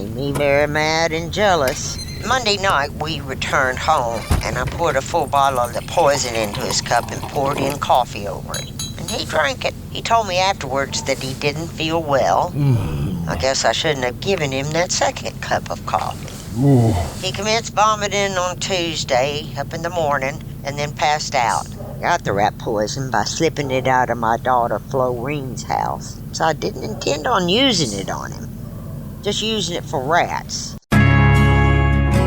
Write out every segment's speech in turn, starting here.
Made me very mad and jealous. Monday night, we returned home, and I poured a full bottle of the poison into his cup and poured in coffee over it. And he drank it. He told me afterwards that he didn't feel well. I guess I shouldn't have given him that second cup of coffee. He commenced vomiting on Tuesday, up in the morning, and then passed out. Got the rat poison by slipping it out of my daughter Florene's house, so I didn't intend on using it on him. Just using it for rats.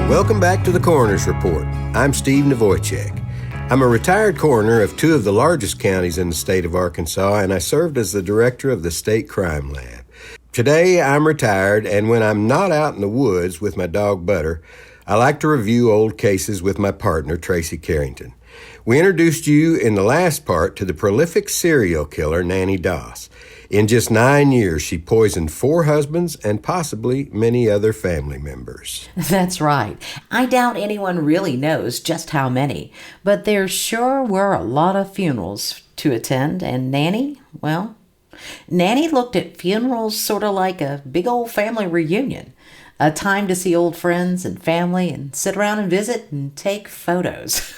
Welcome back to the Coroner's Report. I'm Steve Nawojczyk. I'm a retired coroner of two of the largest counties in the state of Arkansas, and I served as the director of the State Crime Lab. Today, I'm retired, and when I'm not out in the woods with my dog Butter, I like to review old cases with my partner, Tracey Carrington. We introduced you in the last part to the prolific serial killer, Nannie Doss. In just 9 years, she poisoned 4 husbands and possibly many other family members. That's right. I doubt anyone really knows just how many, but there sure were a lot of funerals to attend, and Nannie, well, Nannie looked at funerals sort of like a big old family reunion, a time to see old friends and family and sit around and visit and take photos.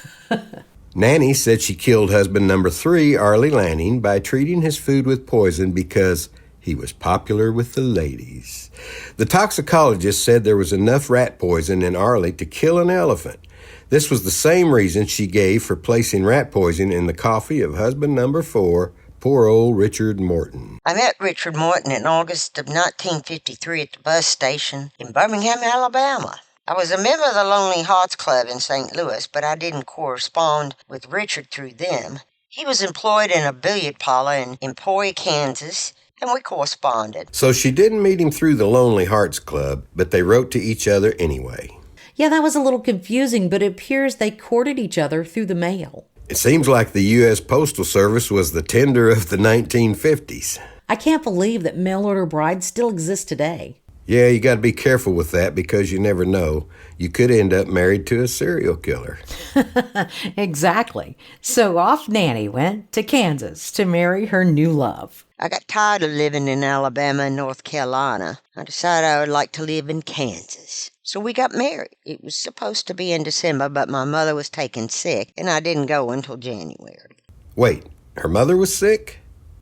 Nannie said she killed husband number 3, Arlie Lanning, by treating his food with poison because he was popular with the ladies. The toxicologist said there was enough rat poison in Arlie to kill an elephant. This was the same reason she gave for placing rat poison in the coffee of husband number 4, poor old Richard Morton. I met Richard Morton in August of 1953 at the bus station in Birmingham, Alabama. I was a member of the Lonely Hearts Club in St. Louis, but I didn't correspond with Richard through them. He was employed in a billiard parlor in Emporia, Kansas, and we corresponded. So she didn't meet him through the Lonely Hearts Club, but they wrote to each other anyway. Yeah, that was a little confusing, but it appears they courted each other through the mail. It seems like the U.S. Postal Service was the Tinder of the 1950s. I can't believe that mail-order brides still exist today. Yeah, you got to be careful with that because you never know. You could end up married to a serial killer. Exactly. So off Nannie went to Kansas to marry her new love. I got tired of living in Alabama and North Carolina. I decided I would like to live in Kansas. So we got married. It was supposed to be in December, but my mother was taken sick, and I didn't go until January. Wait, her mother was sick?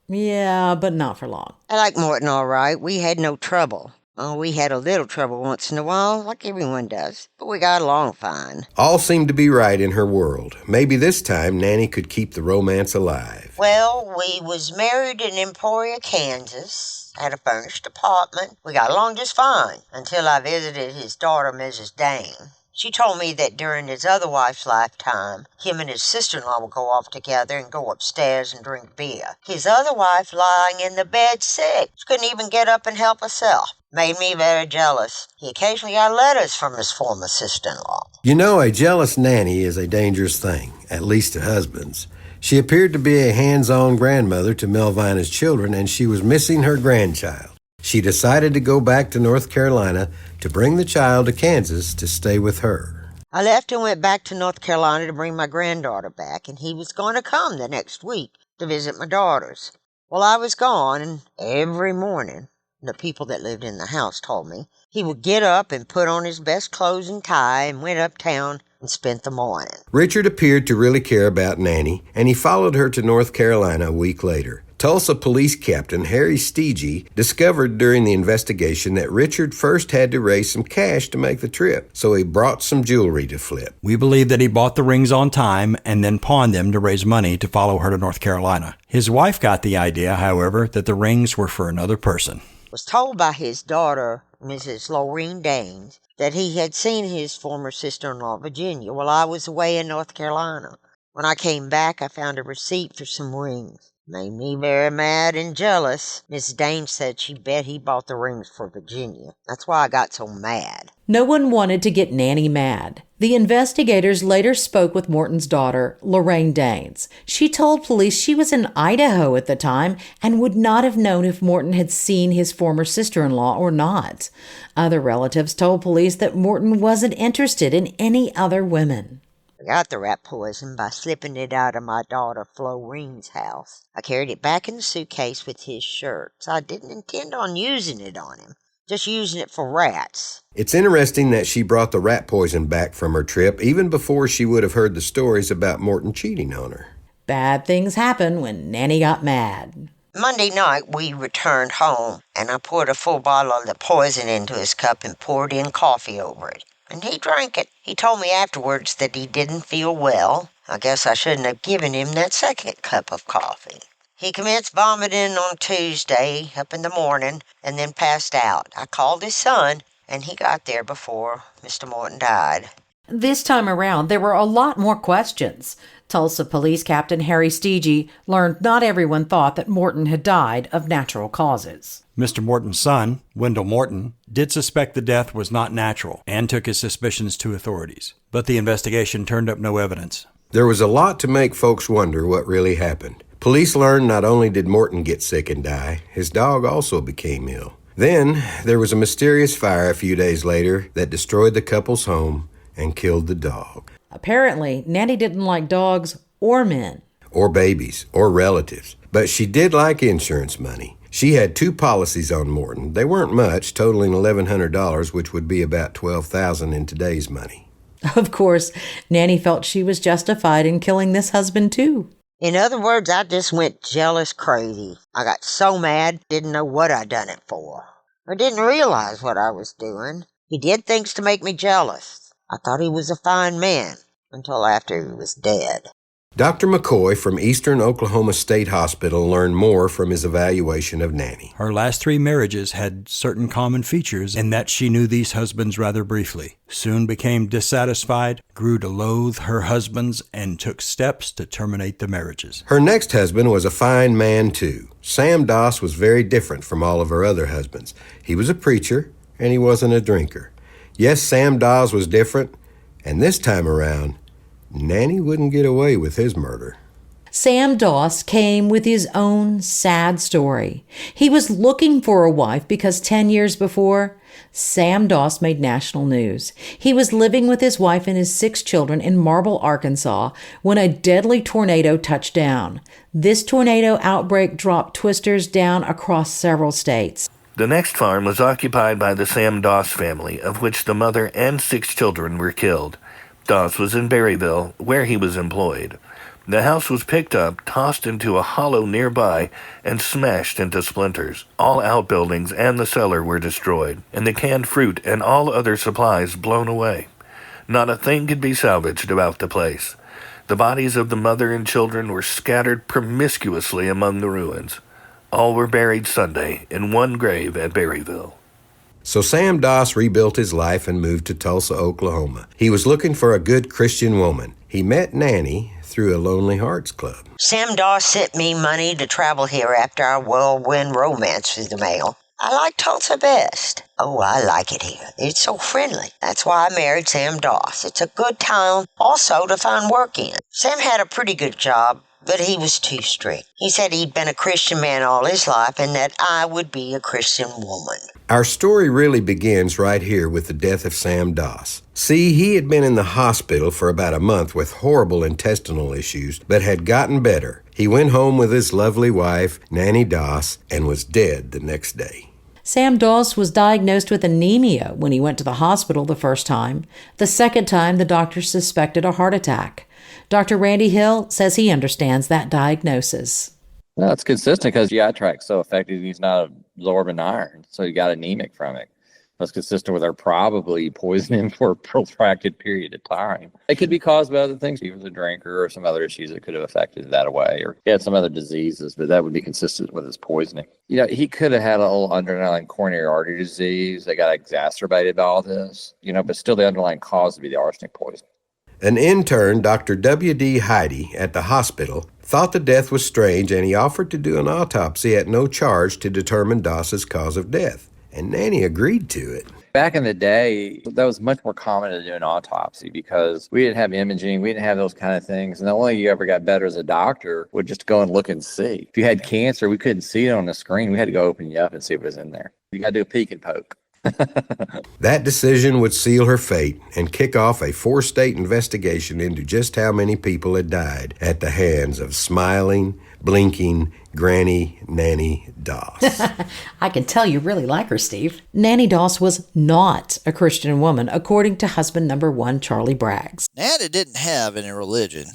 Yeah, but not for long. I like Morton all right. We had no trouble. Oh, we had a little trouble once in a while, like everyone does, but we got along fine. All seemed to be right in her world. Maybe this time Nannie could keep the romance alive. Well, we was married in Emporia, Kansas, had a furnished apartment. We got along just fine until I visited his daughter, Mrs. Dane. She told me that during his other wife's lifetime, him and his sister-in-law would go off together and go upstairs and drink beer. His other wife lying in the bed sick. She couldn't even get up and help herself. Made me very jealous. He occasionally got letters from his former sister-in-law. You know, a jealous nanny is a dangerous thing, at least to husbands. She appeared to be a hands-on grandmother to Melvina's children, and she was missing her grandchild. She decided to go back to North Carolina to bring the child to Kansas to stay with her. I left and went back to North Carolina to bring my granddaughter back, and he was going to come the next week to visit my daughters. Well, I was gone, and every morning, the people that lived in the house told me, he would get up and put on his best clothes and tie and went uptown and spent the morning. Richard appeared to really care about Nannie, and he followed her to North Carolina a week later. Tulsa Police Captain Harry Steege discovered during the investigation that Richard first had to raise some cash to make the trip, so he brought some jewelry to flip. We believe that he bought the rings on time and then pawned them to raise money to follow her to North Carolina. His wife got the idea, however, that the rings were for another person. Was told by his daughter, Mrs. Lorene Danes, that he had seen his former sister-in-law, Virginia, while I was away in North Carolina. When I came back, I found a receipt for some rings. Made me very mad and jealous. Miss Dane said she bet he bought the rings for Virginia. That's why I got so mad. No one wanted to get Nannie mad. The investigators later spoke with Morton's daughter, Lorraine Danes. She told police she was in Idaho at the time and would not have known if Morton had seen his former sister-in-law or not. Other relatives told police that Morton wasn't interested in any other women. I got the rat poison by slipping it out of my daughter Florene's house. I carried it back in the suitcase with his shirt, so I didn't intend on using it on him. just using it for rats. It's interesting that she brought the rat poison back from her trip even before she would have heard the stories about Morton cheating on her. Bad things happen when Nannie got mad. Monday night, we returned home, and I poured a full bottle of the poison into his cup and poured in coffee over it. And he drank it. He told me afterwards that he didn't feel well. I guess I shouldn't have given him that second cup of coffee. He commenced vomiting on Tuesday up in the morning and then passed out. I called his son, and he got there before Mr. Morton died. This time around, there were a lot more questions. Tulsa Police Captain Harry Steege learned not everyone thought that Morton had died of natural causes. Mr. Morton's son, Wendell Morton, did suspect the death was not natural and took his suspicions to authorities. But the investigation turned up no evidence. There was a lot to make folks wonder what really happened. Police learned not only did Morton get sick and die, his dog also became ill. Then there was a mysterious fire a few days later that destroyed the couple's home and killed the dog. Apparently, Nannie didn't like dogs or men. Or babies, or relatives. But she did like insurance money. She had 2 policies on Morton. They weren't much, totaling $1,100, which would be about $12,000 in today's money. Of course, Nannie felt she was justified in killing this husband too. In other words, I just went jealous crazy. I got so mad, didn't know what I done it for. I didn't realize what I was doing. He did things to make me jealous. I thought he was a fine man until after he was dead. Dr. McCoy from Eastern Oklahoma State Hospital learned more from his evaluation of Nannie. Her last 3 marriages had certain common features in that she knew these husbands rather briefly, soon became dissatisfied, grew to loathe her husbands, and took steps to terminate the marriages. Her next husband was a fine man, too. Sam Doss was very different from all of her other husbands. He was a preacher, and he wasn't a drinker. Yes, Sam Doss was different, and this time around, Nannie wouldn't get away with his murder. Sam Doss came with his own sad story. He was looking for a wife because 10 years before, Sam Doss made national news. He was living with his wife and his 6 children in Marble, Arkansas, when a deadly tornado touched down. This tornado outbreak dropped twisters down across several states. The next farm was occupied by the Sam Doss family, of which the mother and 6 children were killed. Doss was in Berryville, where he was employed. The house was picked up, tossed into a hollow nearby, and smashed into splinters. All outbuildings and the cellar were destroyed, and the canned fruit and all other supplies blown away. Not a thing could be salvaged about the place. The bodies of the mother and children were scattered promiscuously among the ruins. All were buried Sunday in one grave at Berryville. So Sam Doss rebuilt his life and moved to Tulsa, Oklahoma. He was looking for a good Christian woman. He met Nannie through a Lonely Hearts Club. Sam Doss sent me money to travel here after our whirlwind romance through the mail. I like Tulsa best. Oh, I like it here. It's so friendly. That's why I married Sam Doss. It's a good town also to find work in. Sam had a pretty good job, but he was too strict. He said he'd been a Christian man all his life and that I would be a Christian woman. Our story really begins right here with the death of Sam Doss. See, he had been in the hospital for about a month with horrible intestinal issues, but had gotten better. He went home with his lovely wife, Nannie Doss, and was dead the next day. Sam Doss was diagnosed with anemia when he went to the hospital the first time. The second time, the doctor suspected a heart attack. Dr. Randy Hill says he understands that diagnosis. Well, it's consistent because GI tract's so affected, he's not absorbing iron, so he got anemic from it. That's consistent with her probably poisoning him for a protracted period of time. It could be caused by other things. He was a drinker or some other issues that could have affected that away, or he had some other diseases, but that would be consistent with his poisoning. You know, he could have had a little underlying coronary artery disease that got exacerbated by all this, but still the underlying cause would be the arsenic poisoning. An intern, Dr. W.D. Heidi, at the hospital, thought the death was strange, and he offered to do an autopsy at no charge to determine Doss's cause of death. And Nannie agreed to it. Back in the day, that was much more common to do an autopsy because we didn't have imaging, we didn't have those kind of things. And the only way you ever got better as a doctor would just go and look and see. If you had cancer, we couldn't see it on the screen. We had to go open you up and see what was in there. You got to do a peek and poke. That decision would seal her fate and kick off a 4-state investigation into just how many people had died at the hands of smiling, blinking Granny Nannie Doss. I can tell you really like her, Steve. Nannie Doss was not a Christian woman, according to husband number 1, Charlie Braggs. Nannie didn't have any religion.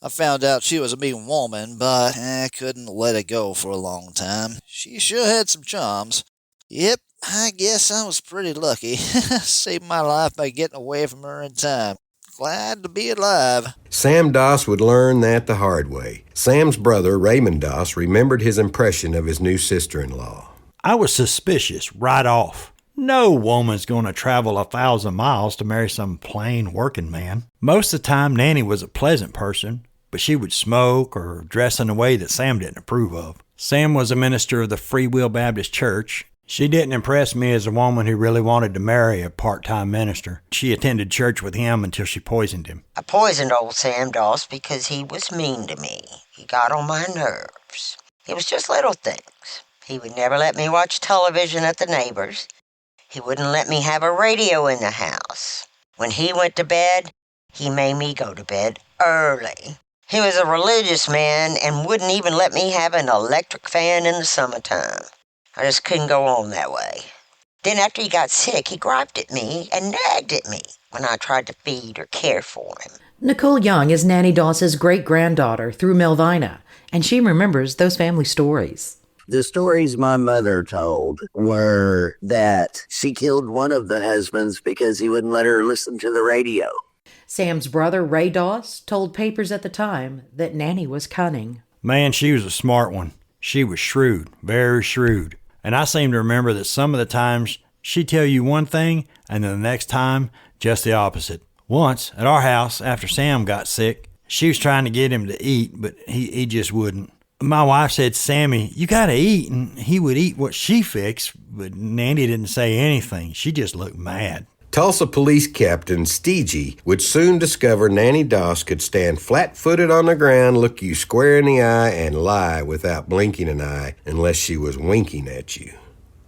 I found out she was a mean woman, but I couldn't let it go for a long time. She sure had some charms. Yep, I guess I was pretty lucky. Saved my life by getting away from her in time. Glad to be alive. Sam Doss would learn that the hard way. Sam's brother, Raymond Doss, remembered his impression of his new sister-in-law. I was suspicious right off. No woman's going to travel 1,000 miles to marry some plain working man. Most of the time, Nannie was a pleasant person, but she would smoke or dress in a way that Sam didn't approve of. Sam was a minister of the Free Will Baptist Church. She didn't impress me as a woman who really wanted to marry a part-time minister. She attended church with him until she poisoned him. I poisoned old Sam Doss because he was mean to me. He got on my nerves. It was just little things. He would never let me watch television at the neighbors. He wouldn't let me have a radio in the house. When he went to bed, he made me go to bed early. He was a religious man and wouldn't even let me have an electric fan in the summertime. I just couldn't go on that way. Then after he got sick, he griped at me and nagged at me when I tried to feed or care for him. Nicole Young is Nannie Doss's great-granddaughter through Melvina, and she remembers those family stories. The stories my mother told were that she killed one of the husbands because he wouldn't let her listen to the radio. Sam's brother, Ray Doss, told papers at the time that Nannie was cunning. Man, she was a smart one. She was shrewd, very shrewd. And I seem to remember that some of the times she'd tell you one thing and then the next time just the opposite. Once, at our house, after Sam got sick, she was trying to get him to eat, but he just wouldn't. My wife said, "Sammy, you gotta eat," and he would eat what she fixed, but Nannie didn't say anything. She just looked mad. Tulsa Police Captain Steegey would soon discover Nannie Doss could stand flat-footed on the ground, look you square in the eye, and lie without blinking an eye unless she was winking at you.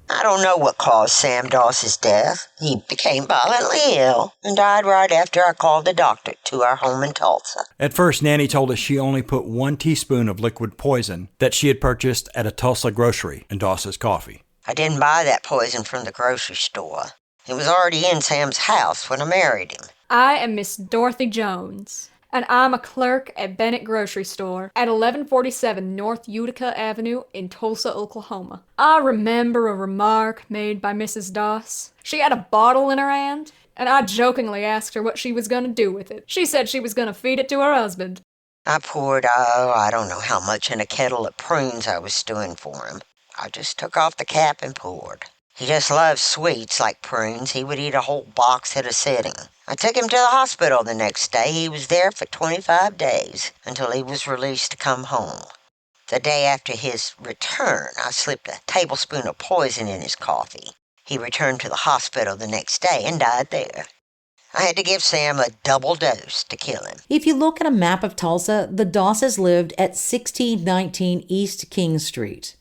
I don't know what caused Sam Doss's death. He became violently ill and died right after I called the doctor to our home in Tulsa. At first, Nannie told us she only put 1 teaspoon of liquid poison that she had purchased at a Tulsa grocery in Doss's coffee. I didn't buy that poison from the grocery store. It was already in Sam's house when I married him. I am Miss Dorothy Jones, and I'm a clerk at Bennett Grocery Store at 1147 North Utica Avenue in Tulsa, Oklahoma. I remember a remark made by Mrs. Doss. She had a bottle in her hand, and I jokingly asked her what she was going to do with it. She said she was going to feed it to her husband. I poured, I don't know how much in a kettle of prunes I was stewing for him. I just took off the cap and poured. He just loved sweets like prunes. He would eat a whole box at a sitting. I took him to the hospital the next day. He was there for 25 days until he was released to come home. The day after his return, I slipped a tablespoon of poison in his coffee. He returned to the hospital the next day and died there. I had to give Sam a double dose to kill him. If you look at a map of Tulsa, the Dosses lived at 1619 East King Street.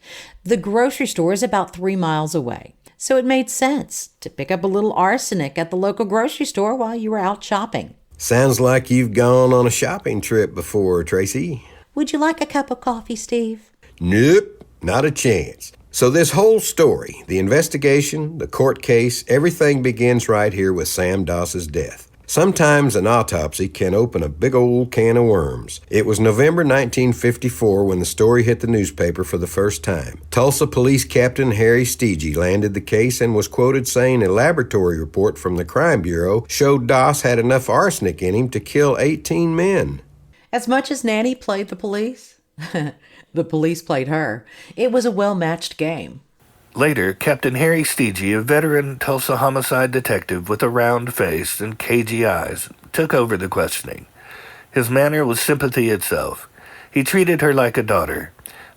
The grocery store is about 3 miles away. So it made sense to pick up a little arsenic at the local grocery store while you were out shopping. Sounds like you've gone on a shopping trip before, Tracy. Would you like a cup of coffee, Steve? Nope, not a chance. So this whole story, the investigation, the court case, everything begins right here with Sam Doss's death. Sometimes an autopsy can open a big old can of worms. It was November 1954 when the story hit the newspaper for the first time. Tulsa Police Captain Harry Steegey landed the case and was quoted saying a laboratory report from the Crime Bureau showed Doss had enough arsenic in him to kill 18 men. As much as Nannie played the police, the police played her. It was a well-matched game. Later, Captain Harry Steegey, a veteran Tulsa homicide detective with a round face and cagey eyes, took over the questioning. His manner was sympathy itself. He treated her like a daughter.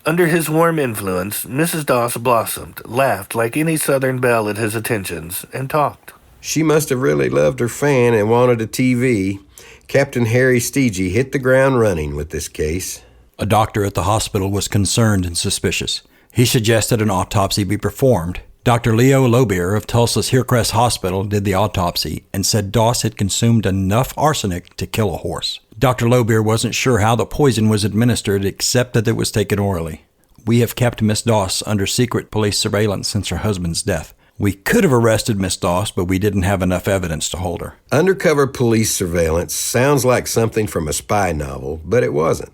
Under his warm influence, Mrs. Doss blossomed, laughed like any Southern belle at his attentions, and talked. She must have really loved her fan and wanted a TV. Captain Harry Steegey hit the ground running with this case. A doctor at the hospital was concerned and suspicious. He suggested an autopsy be performed. Dr. Leo Lobier of Tulsa's Hillcrest Hospital did the autopsy and said Doss had consumed enough arsenic to kill a horse. Dr. Lobier wasn't sure how the poison was administered except that it was taken orally. We have kept Miss Doss under secret police surveillance since her husband's death. We could have arrested Miss Doss, but we didn't have enough evidence to hold her. Undercover police surveillance sounds like something from a spy novel, but it wasn't.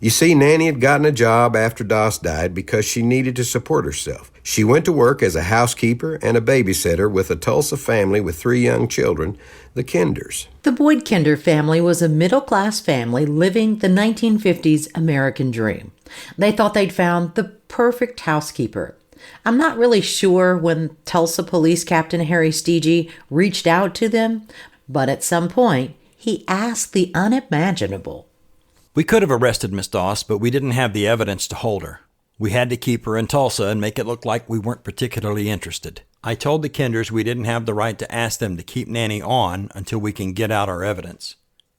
You see, Nannie had gotten a job after Doss died because she needed to support herself. She went to work as a housekeeper and a babysitter with a Tulsa family with 3 young children, the Kinders. The Boyd Kinder family was a middle-class family living the 1950s American dream. They thought they'd found the perfect housekeeper. I'm not really sure when Tulsa Police Captain Harry Stege reached out to them, but at some point, he asked the unimaginable. We could have arrested Miss Doss, but we didn't have the evidence to hold her. We had to keep her in Tulsa and make it look like we weren't particularly interested. I told the Kinders we didn't have the right to ask them to keep Nannie on until we can get out our evidence.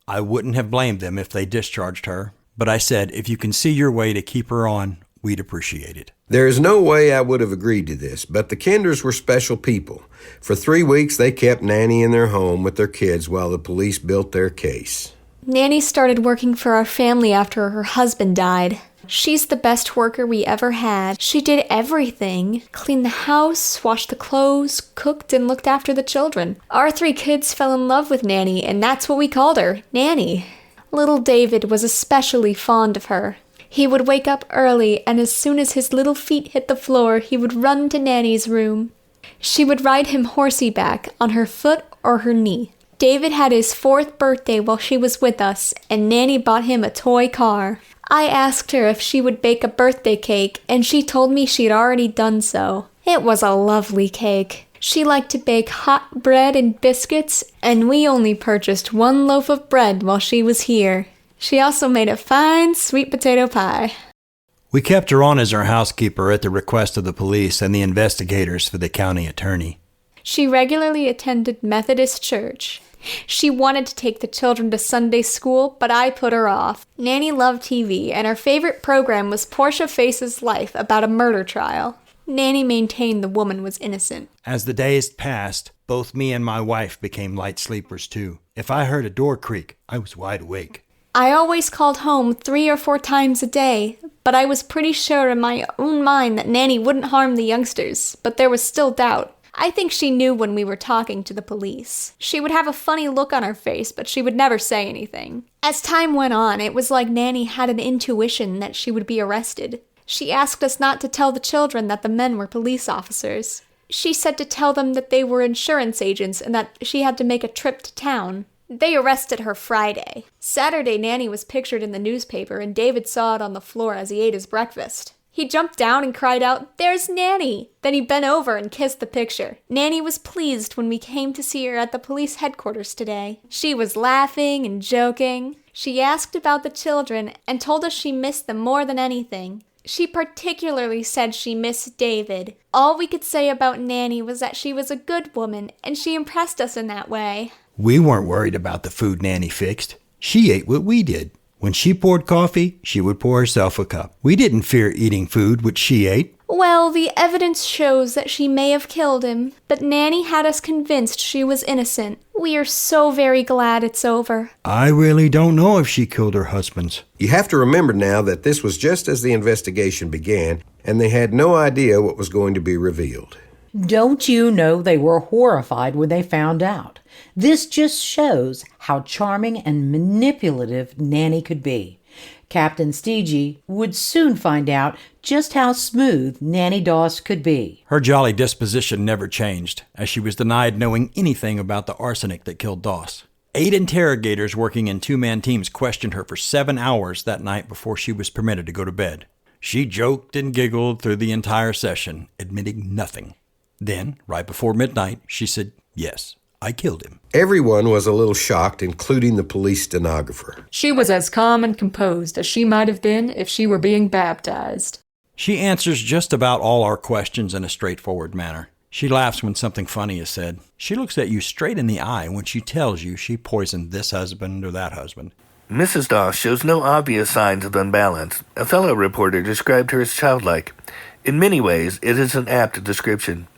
I wouldn't have blamed them if they discharged her, but I said if you can see your way to keep her on, we'd appreciate it. There is no way I would have agreed to this, but the Kinders were special people. For 3 weeks, they kept Nannie in their home with their kids while the police built their case. Nannie started working for our family after her husband died. She's the best worker we ever had. She did everything. Cleaned the house, washed the clothes, cooked, and looked after the children. Our 3 kids fell in love with Nannie, and that's what we called her, Nannie. Little David was especially fond of her. He would wake up early, and as soon as his little feet hit the floor, he would run to Nannie's room. She would ride him horsey back, on her foot or her knee. David had his 4th birthday while she was with us, and Nannie bought him a toy car. I asked her if she would bake a birthday cake, and she told me she'd already done so. It was a lovely cake. She liked to bake hot bread and biscuits, and we only purchased 1 loaf of bread while she was here. She also made a fine sweet potato pie. We kept her on as our housekeeper at the request of the police and the investigators for the county attorney. She regularly attended Methodist church. She wanted to take the children to Sunday school, but I put her off. Nannie loved TV, and her favorite program was Portia Faces Life about a murder trial. Nannie maintained the woman was innocent. As the days passed, both me and my wife became light sleepers too. If I heard a door creak, I was wide awake. I always called home 3 or 4 times a day, but I was pretty sure in my own mind that Nannie wouldn't harm the youngsters, but there was still doubt. I think she knew when we were talking to the police. She would have a funny look on her face, but she would never say anything. As time went on, it was like Nannie had an intuition that she would be arrested. She asked us not to tell the children that the men were police officers. She said to tell them that they were insurance agents and that she had to make a trip to town. They arrested her Friday. Saturday, Nannie was pictured in the newspaper, and David saw it on the floor as he ate his breakfast. He jumped down and cried out, "There's Nannie!" Then he bent over and kissed the picture. Nannie was pleased when we came to see her at the police headquarters today. She was laughing and joking. She asked about the children and told us she missed them more than anything. She particularly said she missed David. All we could say about Nannie was that she was a good woman, and she impressed us in that way. We weren't worried about the food Nannie fixed. She ate what we did. When she poured coffee, she would pour herself a cup. We didn't fear eating food which she ate. Well, the evidence shows that she may have killed him, but Nannie had us convinced she was innocent. We are so very glad it's over. I really don't know if she killed her husbands. You have to remember now that this was just as the investigation began, and they had no idea what was going to be revealed. Don't you know they were horrified when they found out? This just shows how charming and manipulative Nannie could be. Captain Stege would soon find out just how smooth Nannie Doss could be. Her jolly disposition never changed, as she was denied knowing anything about the arsenic that killed Doss. 8 interrogators working in 2-man teams questioned her for 7 hours that night before she was permitted to go to bed. She joked and giggled through the entire session, admitting nothing. Then, right before midnight, she said, "Yes, I killed him." Everyone was a little shocked, including the police stenographer. She was as calm and composed as she might have been if she were being baptized. She answers just about all our questions in a straightforward manner. She laughs when something funny is said. She looks at you straight in the eye when she tells you she poisoned this husband or that husband. Mrs. Doss shows no obvious signs of unbalance. A fellow reporter described her as childlike. In many ways, it is an apt description.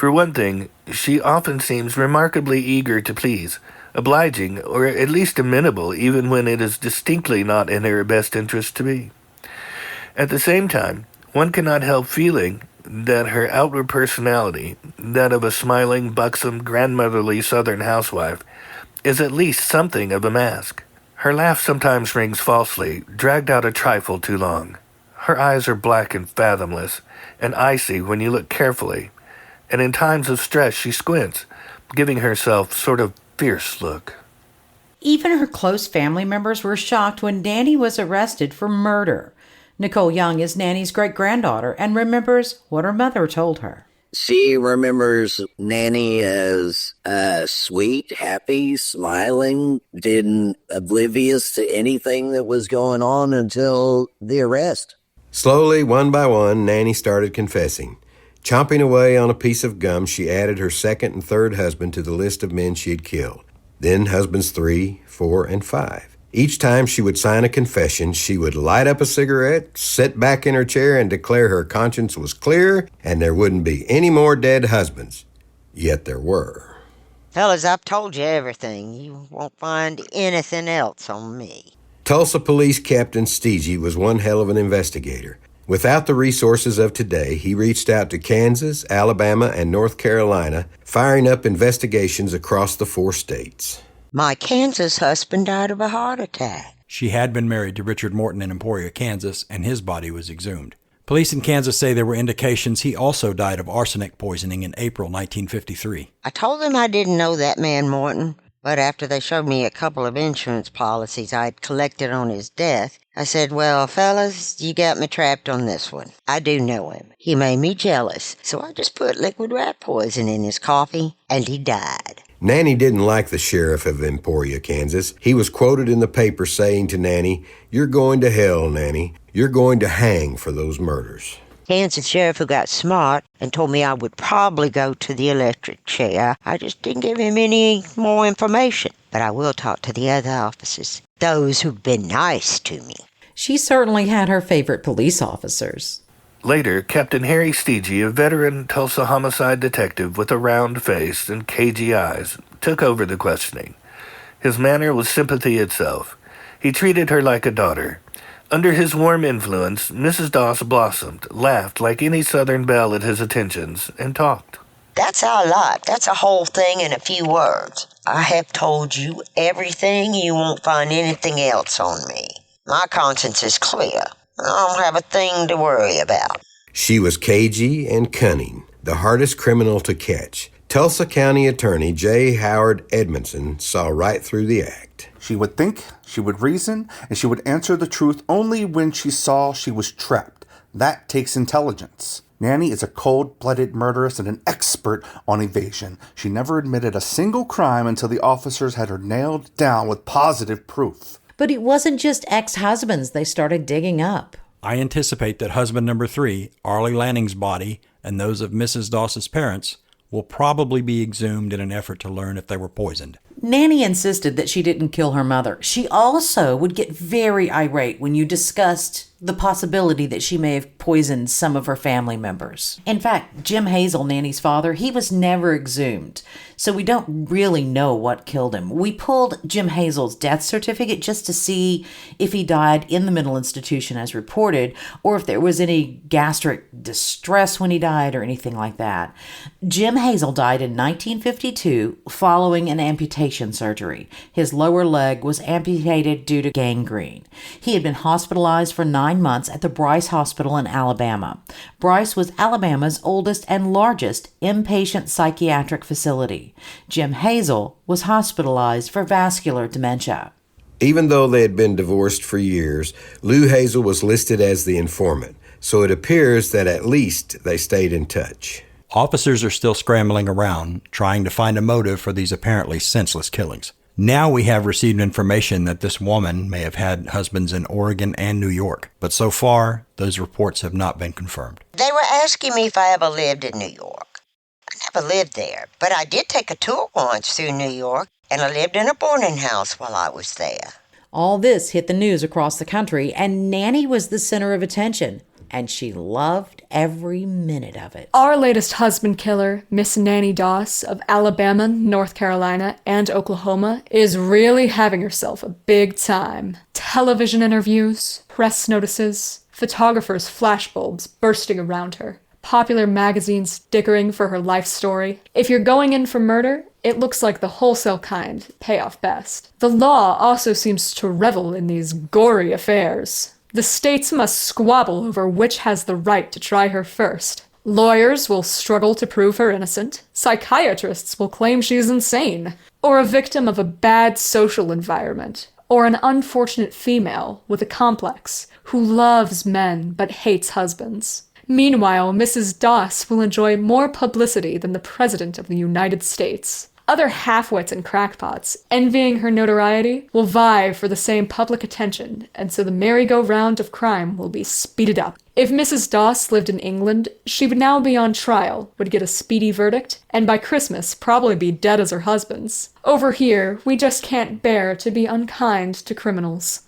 For one thing, she often seems remarkably eager to please, obliging, or at least amenable even when it is distinctly not in her best interest to be. At the same time, one cannot help feeling that her outward personality, that of a smiling, buxom, grandmotherly Southern housewife, is at least something of a mask. Her laugh sometimes rings falsely, dragged out a trifle too long. Her eyes are black and fathomless, and icy when you look carefully, and in times of stress she squints, giving herself sort of fierce look. Even her close family members were shocked when Nannie was arrested for murder. Nicole Young is Nannie's great-granddaughter and remembers what her mother told her. She remembers Nannie as sweet, happy, smiling, didn't oblivious to anything that was going on until the arrest. Slowly, one by one, Nannie started confessing. Chomping away on a piece of gum, she added her second and third husband to the list of men she had killed. Then husbands 3, 4, and 5. Each time she would sign a confession, she would light up a cigarette, sit back in her chair, and declare her conscience was clear and there wouldn't be any more dead husbands. Yet there were. Fellas, I've told you everything. You won't find anything else on me. Tulsa Police Captain Steege was one hell of an investigator. Without the resources of today, he reached out to Kansas, Alabama, and North Carolina, firing up investigations across the 4 states. My Kansas husband died of a heart attack. She had been married to Richard Morton in Emporia, Kansas, and his body was exhumed. Police in Kansas say there were indications he also died of arsenic poisoning in April 1953. I told them I didn't know that man Morton, but after they showed me a couple of insurance policies I'd collected on his death, I said, well, fellas, you got me trapped on this one. I do know him. He made me jealous, so I just put liquid rat poison in his coffee, and he died. Nannie didn't like the sheriff of Emporia, Kansas. He was quoted in the paper saying to Nannie, "You're going to hell, Nannie. You're going to hang for those murders." Kansas sheriff who got smart and told me I would probably go to the electric chair. I just didn't give him any more information. But I will talk to the other officers, those who've been nice to me. She certainly had her favorite police officers. Later, Captain Harry Steege, a veteran Tulsa homicide detective with a round face and cagey eyes, took over the questioning. His manner was sympathy itself. He treated her like a daughter. Under his warm influence, Mrs. Doss blossomed, laughed like any Southern belle at his attentions, and talked. That's our lot. That's a whole thing in a few words. I have told you everything. You won't find anything else on me. My conscience is clear. I don't have a thing to worry about. She was cagey and cunning, the hardest criminal to catch. Tulsa County Attorney J. Howard Edmondson saw right through the act. She would think, she would reason, and she would answer the truth only when she saw she was trapped. That takes intelligence. Nannie is a cold-blooded murderess and an expert on evasion. She never admitted a single crime until the officers had her nailed down with positive proof. But it wasn't just ex-husbands they started digging up. I anticipate that husband number 3, Arlie Lanning's body, and those of Mrs. Doss's parents will probably be exhumed in an effort to learn if they were poisoned. Nannie insisted that she didn't kill her mother. She also would get very irate when you discussed the possibility that she may have poisoned some of her family members. In fact, Jim Hazel, Nannie's father, he was never exhumed, so we don't really know what killed him. We pulled Jim Hazel's death certificate just to see if he died in the mental institution as reported, or if there was any gastric distress when he died or anything like that. Jim Hazel died in 1952 following an amputation surgery. His lower leg was amputated due to gangrene. He had been hospitalized for 9 months at the Bryce Hospital in Alabama. Bryce was Alabama's oldest and largest inpatient psychiatric facility. Jim Hazel was hospitalized for vascular dementia. Even though they had been divorced for years, Lou Hazel was listed as the informant, so it appears that at least they stayed in touch. Officers are still scrambling around, trying to find a motive for these apparently senseless killings. Now we have received information that this woman may have had husbands in Oregon and New York, but so far, those reports have not been confirmed. They were asking me if I ever lived in New York. I never lived there, but I did take a tour once through New York, and I lived in a boarding house while I was there. All this hit the news across the country, and Nannie was the center of attention. and she loved every minute of it. Our latest husband killer, Miss Nannie Doss of Alabama, North Carolina, and Oklahoma, is really having herself a big time. Television interviews, press notices, photographers' flashbulbs bursting around her, popular magazines dickering for her life story. If you're going in for murder, it looks like the wholesale kind pay off best. The law also seems to revel in these gory affairs. The states must squabble over which has the right to try her first. Lawyers will struggle to prove her innocent. Psychiatrists will claim she's insane, or a victim of a bad social environment, or an unfortunate female with a complex who loves men but hates husbands. Meanwhile, Mrs. Doss will enjoy more publicity than the President of the United States. Other half-wits and crackpots, envying her notoriety, will vie for the same public attention, and so the merry-go-round of crime will be speeded up. If Mrs. Doss lived in England, she would now be on trial, would get a speedy verdict, and by Christmas probably be dead as her husband's. Over here, we just can't bear to be unkind to criminals.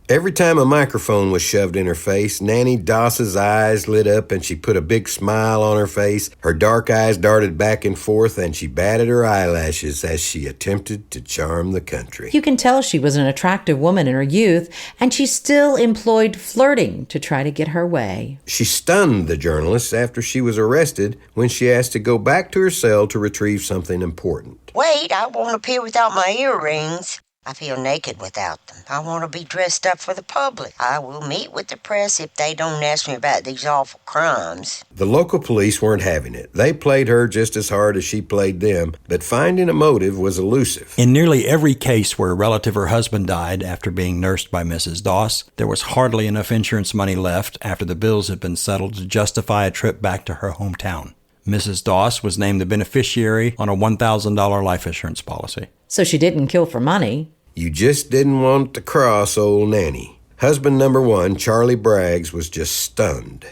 Every time a microphone was shoved in her face, Nannie Doss's eyes lit up and she put a big smile on her face. Her dark eyes darted back and forth and she batted her eyelashes as she attempted to charm the country. You can tell she was an attractive woman in her youth, and she still employed flirting to try to get her way. She stunned the journalists after she was arrested when she asked to go back to her cell to retrieve something important. Wait, I won't appear without my earrings. I feel naked without them. I want to be dressed up for the public. I will meet with the press if they don't ask me about these awful crimes. The local police weren't having it. They played her just as hard as she played them, but finding a motive was elusive. In nearly every case where a relative or husband died after being nursed by Mrs. Doss, there was hardly enough insurance money left after the bills had been settled to justify a trip back to her hometown. Mrs. Doss was named the beneficiary on a $1,000 life insurance policy. So she didn't kill for money. You just didn't want to cross old Nannie. Husband number one, Charlie Braggs, was just stunned.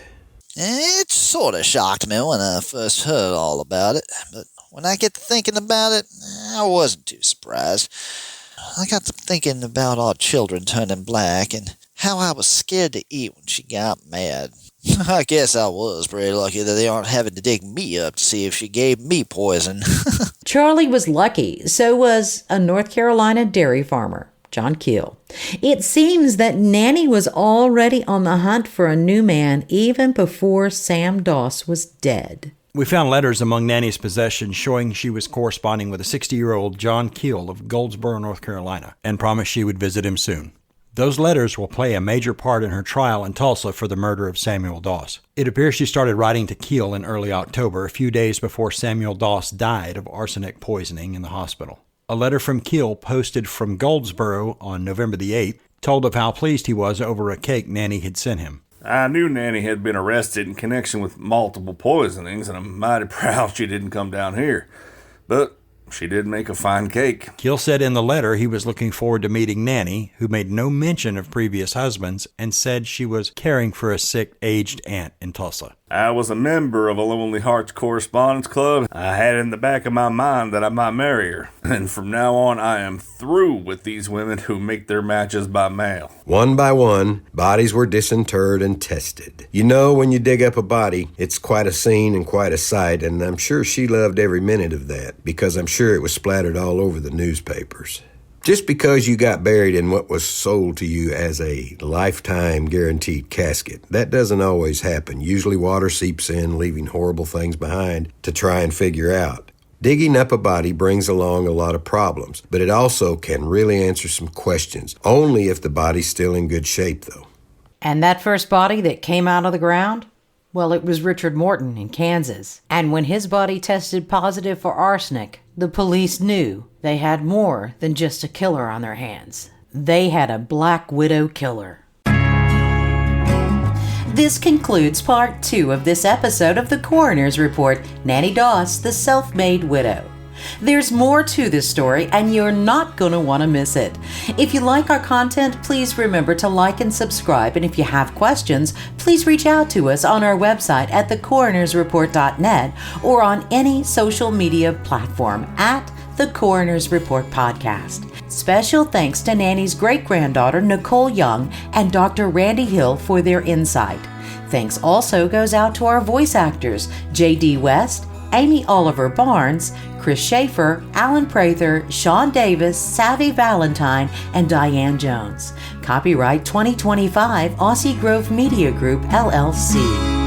It sort of shocked me when I first heard all about it, but when I get to thinking about it, I wasn't too surprised. I got to thinking about our children turning black and how I was scared to eat when she got mad. I guess I was pretty lucky that they aren't having to dig me up to see if she gave me poison. Charlie was lucky. So was a North Carolina dairy farmer, John Keel. It seems that Nannie was already on the hunt for a new man even before Sam Doss was dead. We found letters among Nannie's possessions showing she was corresponding with a 60-year-old John Keel of Goldsboro, North Carolina, and promised she would visit him soon. Those letters will play a major part in her trial in Tulsa for the murder of Samuel Doss. It appears she started writing to Keel in early October, a few days before Samuel Doss died of arsenic poisoning in the hospital. A letter from Keel posted from Goldsboro on November the 8th told of how pleased he was over a cake Nannie had sent him. I knew Nannie had been arrested in connection with multiple poisonings, and I'm mighty proud she didn't come down here. But she did make a fine cake. Keel said in the letter he was looking forward to meeting Nannie, who made no mention of previous husbands, and said she was caring for a sick, aged aunt in Tulsa. I was a member of a Lonely Hearts Correspondence Club. I had in the back of my mind that I might marry her. And from now on, I am through with these women who make their matches by mail. One by one, bodies were disinterred and tested. You know, when you dig up a body, it's quite a scene and quite a sight, and I'm sure she loved every minute of that, because I'm sure it was splattered all over the newspapers. Just because you got buried in what was sold to you as a lifetime guaranteed casket, that doesn't always happen. Usually water seeps in, leaving horrible things behind to try and figure out. Digging up a body brings along a lot of problems, but it also can really answer some questions, only if the body's still in good shape, though. And that first body that came out of the ground? Well, it was Richard Morton in Kansas. And when his body tested positive for arsenic, the police knew they had more than just a killer on their hands. They had a Black Widow killer. This concludes part 2 of this episode of the Coroner's Report, Nannie Doss, the Self-Made Widow. There's more to this story, and you're not going to want to miss it. If you like our content, please remember to like and subscribe, and if you have questions, please reach out to us on our website at thecoronersreport.net or on any social media platform at The Coroner's Report Podcast. Special thanks to Nannie's great-granddaughter, Nicole Young, and Dr. Randy Hill for their insight. Thanks also goes out to our voice actors, J.D. West, Amy Oliver Barnes, Chris Schaefer, Alan Prather, Sean Davis, Savvy Valentine, and Diane Jones. Copyright 2025 Aussie Grove Media Group, LLC.